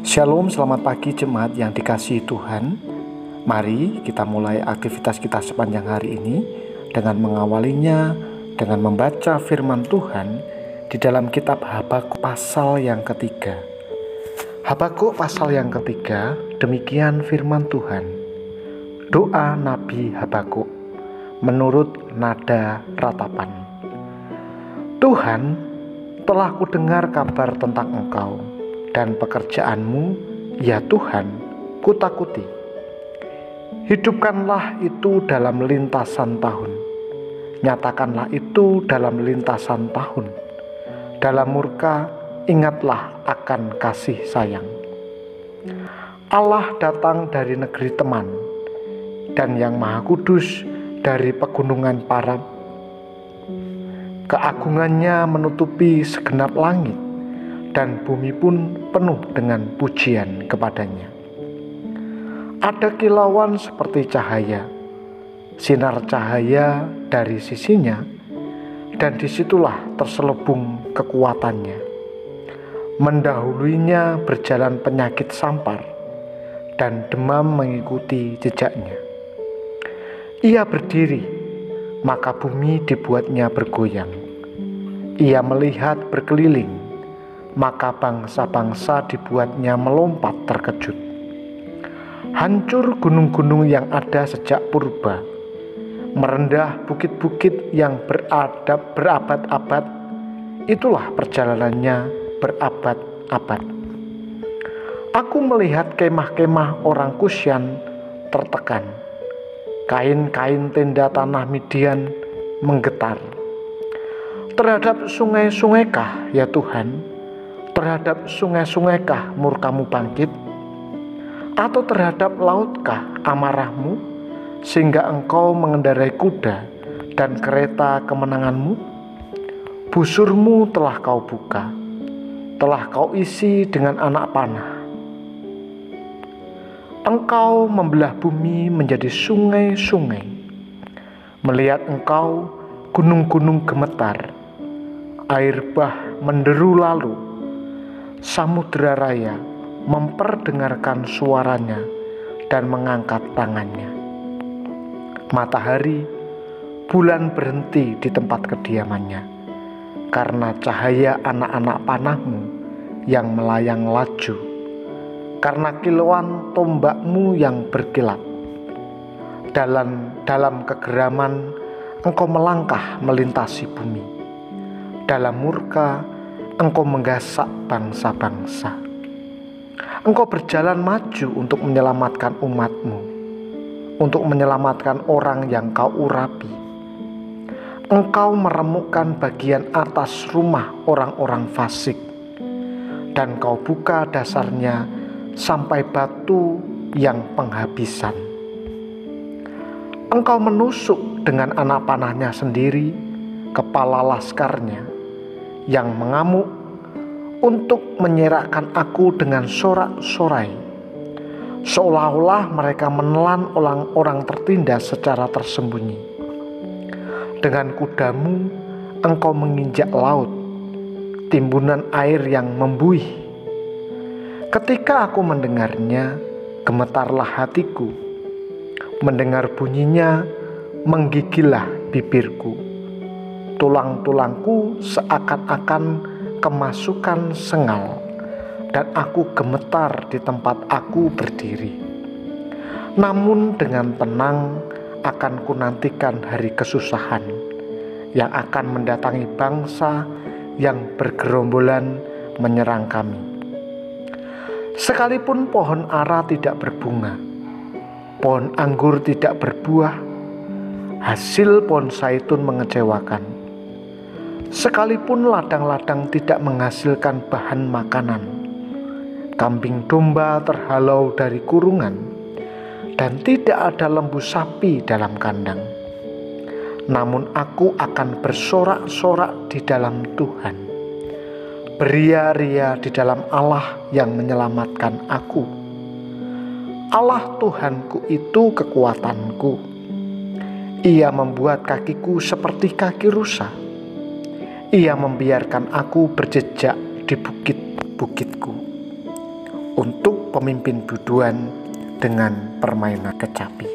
Shalom, selamat pagi jemaat yang dikasihi Tuhan. Mari kita mulai aktivitas kita sepanjang hari ini dengan mengawalinya dengan membaca firman Tuhan di dalam kitab Habakuk pasal yang ketiga. Habakuk pasal yang ketiga, demikian firman Tuhan. Doa Nabi Habakuk menurut nada ratapan. Tuhan, telah kudengar kabar tentang Engkau dan pekerjaanmu, ya Tuhan, kutakuti. Hidupkanlah itu dalam lintasan tahun, nyatakanlah itu dalam lintasan tahun. Dalam murka, ingatlah akan kasih sayang. Allah datang dari negeri teman, dan yang Maha Kudus dari pegunungan Parab. Keagungannya menutupi segenap langit, dan bumi pun penuh dengan pujian kepadanya. Ada kilauan seperti cahaya, sinar cahaya dari sisinya, dan disitulah terselubung kekuatannya. Mendahuluinya berjalan penyakit sampar, dan demam mengikuti jejaknya. Ia berdiri, maka bumi dibuatnya bergoyang. Ia melihat berkeliling, maka bangsa-bangsa dibuatnya melompat terkejut. Hancur gunung-gunung yang ada sejak purba, merendah bukit-bukit yang berabad-abad, itulah perjalanannya berabad-abad. Aku melihat kemah-kemah orang Kusyan tertekan, kain-kain tenda tanah Midian menggetar. Terhadap sungai-sungaikah, ya Tuhan? Terhadap sungai-sungaikah murkamu bangkit? Atau terhadap lautkah amarahmu, sehingga engkau mengendarai kuda dan kereta kemenanganmu? Busurmu telah kau buka, telah kau isi dengan anak panah. Engkau membelah bumi menjadi sungai-sungai. Melihat engkau, gunung-gunung gemetar, air bah menderu lalu. Samudra raya memperdengarkan suaranya dan mengangkat tangannya. Matahari, bulan berhenti di tempat kediamannya, karena cahaya anak-anak panahmu yang melayang laju, karena kilauan tombakmu yang berkilat. Dalam kegeraman engkau melangkah melintasi bumi. Dalam murka engkau menggasak bangsa-bangsa. Engkau berjalan maju untuk menyelamatkan umatmu, untuk menyelamatkan orang yang kau urapi. Engkau meremukkan bagian atas rumah orang-orang fasik, dan kau buka dasarnya sampai batu yang penghabisan. Engkau menusuk dengan anak panahnya sendiri kepala laskarnya yang mengamuk untuk menyerakkan aku dengan sorak-sorai, seolah-olah mereka menelan orang-orang tertindas secara tersembunyi. Dengan kudamu engkau menginjak laut, timbunan air yang membuih. Ketika aku mendengarnya, gemetarlah hatiku. Mendengar bunyinya, menggigillah bibirku. Tulang-tulangku seakan-akan kemasukan sengal, dan aku gemetar di tempat aku berdiri. Namun dengan tenang akan kunantikan hari kesusahan yang akan mendatangi bangsa yang bergerombolan menyerang kami. Sekalipun pohon ara tidak berbunga, pohon anggur tidak berbuah, hasil pohon zaitun mengecewakan. Sekalipun ladang-ladang tidak menghasilkan bahan makanan, kambing domba terhalau dari kurungan, dan tidak ada lembu sapi dalam kandang. Namun aku akan bersorak-sorak di dalam Tuhan, beria-ria di dalam Allah yang menyelamatkan aku. Allah Tuhanku itu kekuatanku. Ia membuat kakiku seperti kaki rusa. Ia membiarkan aku berjejak di bukit-bukitku. untuk pemimpin biduan dengan permainan kecapi.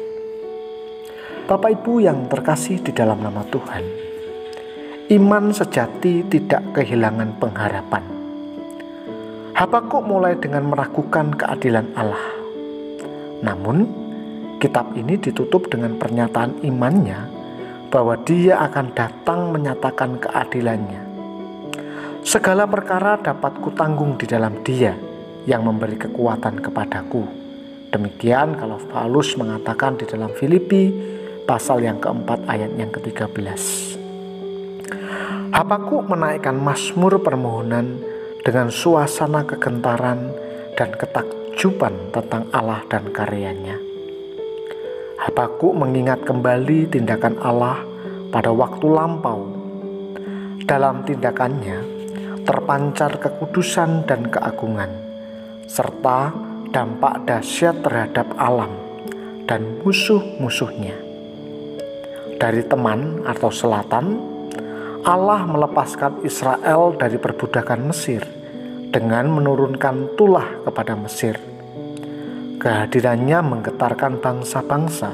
Bapak Ibu yang terkasih di dalam nama Tuhan, iman sejati tidak kehilangan pengharapan. Habakuk mulai dengan meragukan keadilan Allah. Namun, kitab ini ditutup dengan pernyataan imannya bahwa Dia akan datang menyatakan keadilannya. Segala perkara dapat kutanggung di dalam Dia yang memberi kekuatan kepadaku. Demikian kalau Paulus mengatakan di dalam Filipi pasal yang keempat ayat yang ke-13. Habakuk menaikkan mazmur permohonan dengan suasana kegentaran dan ketakjuban tentang Allah dan karyanya. Habakuk mengingat kembali tindakan Allah pada waktu lampau. Dalam tindakannya terpancar kekudusan dan keagungan, serta dampak dahsyat terhadap alam dan musuh-musuhnya. Dari teman atau selatan, Allah melepaskan Israel dari perbudakan Mesir dengan menurunkan tulah kepada Mesir. Kehadirannya menggetarkan bangsa-bangsa.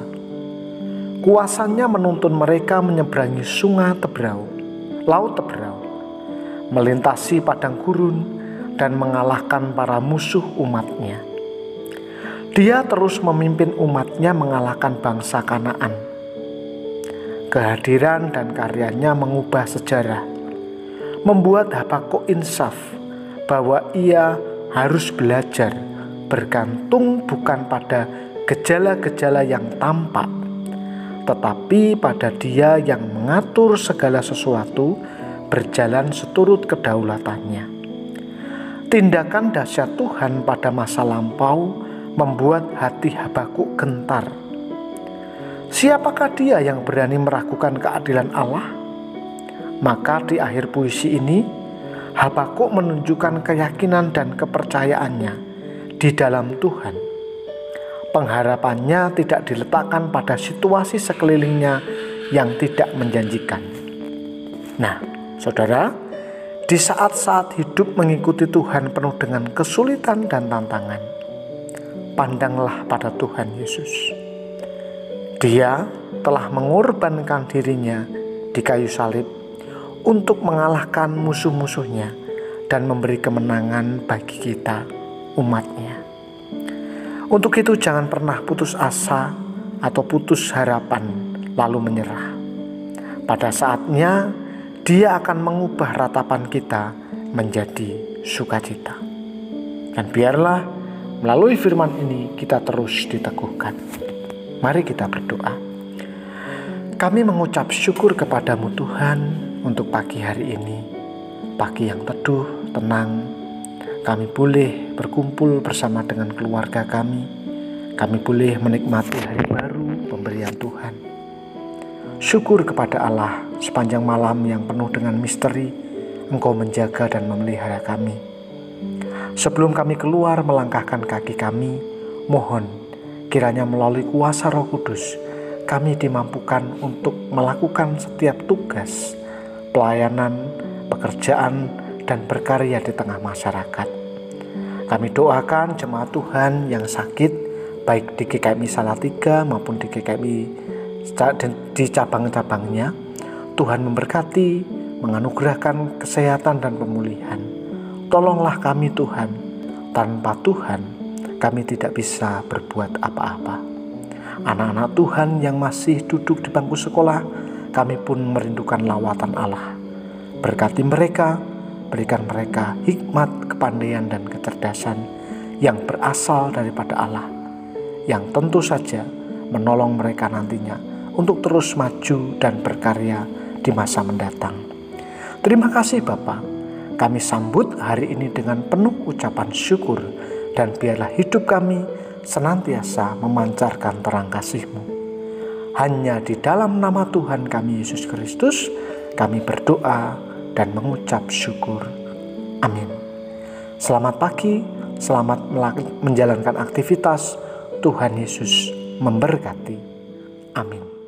Kuasanya menuntun mereka menyeberangi sungai Tebrau, Laut Tebrau, melintasi padang gurun, dan mengalahkan para musuh umatnya. Dia terus memimpin umatnya mengalahkan bangsa Kanaan. Kehadiran dan karyanya mengubah sejarah, membuat Habakuk insaf bahwa ia harus belajar bergantung bukan pada gejala-gejala yang tampak, tetapi pada Dia yang mengatur segala sesuatu berjalan seturut kedaulatannya. Tindakan dahsyat Tuhan pada masa lampau membuat hati Habakuk gentar. Siapakah dia yang berani meragukan keadilan Allah? Maka di akhir puisi ini, Habakuk menunjukkan keyakinan dan kepercayaannya di dalam Tuhan. Pengharapannya tidak diletakkan pada situasi sekelilingnya yang tidak menjanjikan. Nah, saudara, di saat-saat hidup mengikuti Tuhan penuh dengan kesulitan dan tantangan, pandanglah pada Tuhan Yesus. Dia telah mengorbankan dirinya di kayu salib untuk mengalahkan musuh-musuhnya dan memberi kemenangan bagi kita, umatnya. Untuk itu jangan pernah putus asa atau putus harapan lalu menyerah. Pada saatnya Dia akan mengubah ratapan kita menjadi sukacita. Dan biarlah melalui firman ini kita terus diteguhkan. Mari kita berdoa. Kami mengucap syukur kepadamu Tuhan untuk pagi hari ini. Pagi yang teduh, tenang. Kami boleh berkumpul bersama dengan keluarga kami. Kami boleh menikmati hari baru pemberian Tuhan. Syukur kepada Allah sepanjang malam yang penuh dengan misteri, Engkau menjaga dan memelihara kami. Sebelum kami keluar melangkahkan kaki kami, mohon kiranya melalui kuasa Roh Kudus, kami dimampukan untuk melakukan setiap tugas, pelayanan, pekerjaan, dan berkarya di tengah masyarakat. Kami doakan jemaat Tuhan yang sakit, baik di GKMI Salatiga maupun di GKMI di cabang-cabangnya. Tuhan memberkati, menganugerahkan kesehatan dan pemulihan. Tolonglah kami Tuhan, tanpa Tuhan kami tidak bisa berbuat apa-apa. Anak-anak Tuhan yang masih duduk di bangku sekolah, kami pun merindukan lawatan Allah. Berkati mereka, berikan mereka hikmat, kepandaian, dan kecerdasan yang berasal daripada Allah, yang tentu saja menolong mereka nantinya untuk terus maju dan berkarya di masa mendatang. Terima kasih Bapa, kami sambut hari ini dengan penuh ucapan syukur, dan biarlah hidup kami senantiasa memancarkan terang kasih-Mu. Hanya di dalam nama Tuhan kami Yesus Kristus, kami berdoa dan mengucap syukur. Amin. Selamat pagi, selamat menjalankan aktivitas. Tuhan Yesus memberkati. Amin.